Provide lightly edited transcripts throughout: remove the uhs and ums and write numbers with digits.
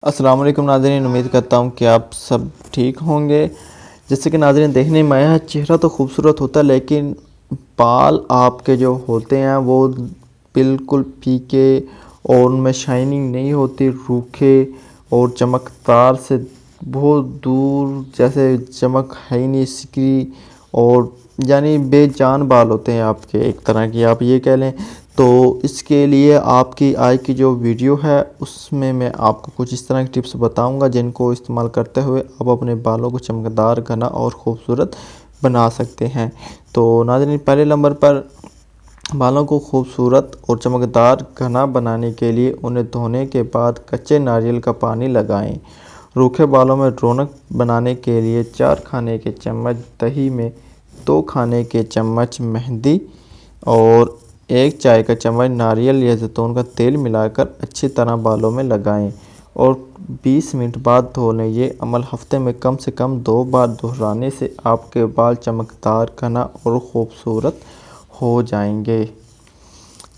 अस्सलाम वालेकुम नाज़रीन, उम्मीद करता हूँ कि आप सब ठीक होंगे। जैसे कि नाज़रीन देखने में आया है, चेहरा तो खूबसूरत होता है लेकिन बाल आपके जो होते हैं वो बिल्कुल फीके और उनमें शाइनिंग नहीं होती, रूखे और चमकदार से बहुत दूर, जैसे चमक है ही नहीं इसकी। और यानी बेजान बाल होते हैं आपके, एक तरह की आप ये कह लें। तो इसके लिए आपकी आज की जो वीडियो है उसमें मैं आपको कुछ इस तरह की टिप्स बताऊंगा जिनको इस्तेमाल करते हुए आप अपने बालों को चमकदार, घना और ख़ूबसूरत बना सकते हैं। तो नाज़रीन, पहले नंबर पर बालों को खूबसूरत और चमकदार घना बनाने के लिए उन्हें धोने के बाद कच्चे नारियल का पानी लगाएं। रूखे बालों में रौनक बनाने के लिए 4 खाने के चम्मच दही में 2 खाने के चम्मच मेहंदी और 1 चाय का चम्मच नारियल या जैतून का तेल मिलाकर अच्छी तरह बालों में लगाएं और 20 मिनट बाद धो लें। ये अमल हफ्ते में कम से कम 2 बार दोहराने से आपके बाल चमकदार, घना और ख़ूबसूरत हो जाएंगे।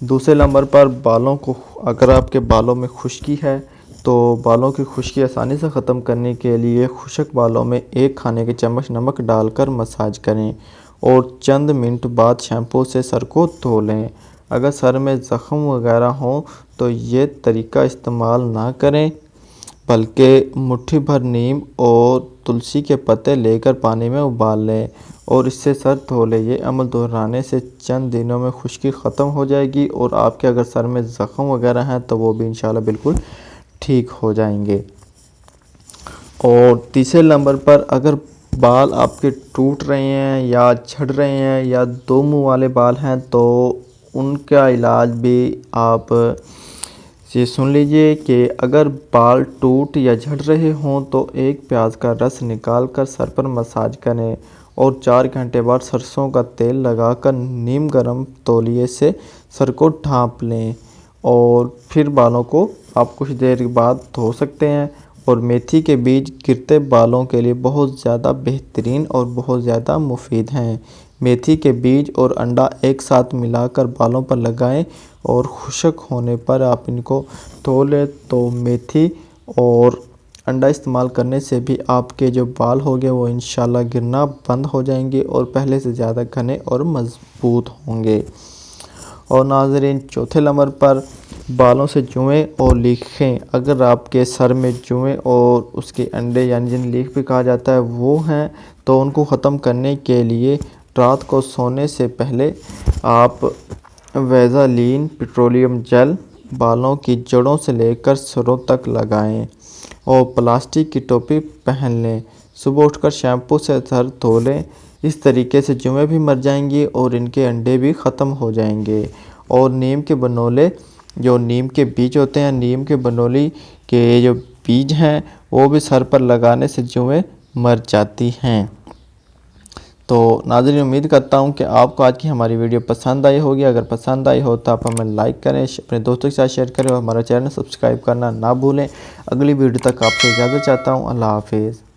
दूसरे नंबर पर बालों को, अगर आपके बालों में खुश्की है तो बालों की खुश्की आसानी से ख़त्म करने के लिए खुश्क बालों में 1 खाने के चम्मच नमक डालकर मसाज करें और चंद मिनट बाद शैम्पू से सर को धो लें। अगर सर में ज़ख़म वगैरह हो तो ये तरीका इस्तेमाल ना करें, बल्कि मुट्ठी भर नीम और तुलसी के पत्ते लेकर पानी में उबाल लें और इससे सर धो लें। ये अमल दोहराने से चंद दिनों में खुश्की ख़त्म हो जाएगी और आपके अगर सर में ज़ख़म वगैरह हैं तो वो भी इंशाल्लाह बिल्कुल ठीक हो जाएंगे। और तीसरे नंबर पर अगर बाल आपके टूट रहे हैं या झड़ रहे हैं या 2 मुंह वाले बाल हैं तो उनका इलाज भी आप ये सुन लीजिए कि अगर बाल टूट या झड़ रहे हों तो 1 प्याज का रस निकाल कर सर पर मसाज करें और 4 घंटे बाद सरसों का तेल लगाकर नीम गर्म तौलिए से सर को ढाँप लें और फिर बालों को आप कुछ देर बाद धो सकते हैं। और मेथी के बीज गिरते बालों के लिए बहुत ज़्यादा बेहतरीन और बहुत ज़्यादा मुफीद हैं। मेथी के बीज और अंडा एक साथ मिलाकर बालों पर लगाएं और खुश्क होने पर आप इनको धो लें। तो मेथी और अंडा इस्तेमाल करने से भी आपके जो बाल होंगे वो इंशाल्लाह गिरना बंद हो जाएंगे और पहले से ज़्यादा घने और मज़बूत होंगे। और नाज़रीन, चौथे नंबर पर बालों से जुएँ और लीखें। अगर आपके सर में जुएँ और उसके अंडे यानी जिन लीख भी कहा जाता है वो हैं तो उनको ख़त्म करने के लिए रात को सोने से पहले आप वैज़लीन पेट्रोलियम जेल बालों की जड़ों से लेकर सिरों तक लगाएं और प्लास्टिक की टोपी पहन लें। सुबह उठकर शैम्पू से सर धो लें। इस तरीके से जुएँ भी मर जाएंगी और इनके अंडे भी ख़त्म हो जाएंगे। और नीम के बनोले, जो नीम के बीज होते हैं, नीम के बनोली के जो बीज हैं वो भी सर पर लगाने से जुएँ मर जाती हैं। तो नाज़रीन, उम्मीद करता हूँ कि आपको आज की हमारी वीडियो पसंद आई होगी। अगर पसंद आई हो तो आप हमें लाइक करें, अपने दोस्तों के साथ शेयर करें और हमारा चैनल सब्सक्राइब करना ना भूलें। अगली वीडियो तक आपसे इजाज़त चाहता हूँ। अल्लाह हाफिज़।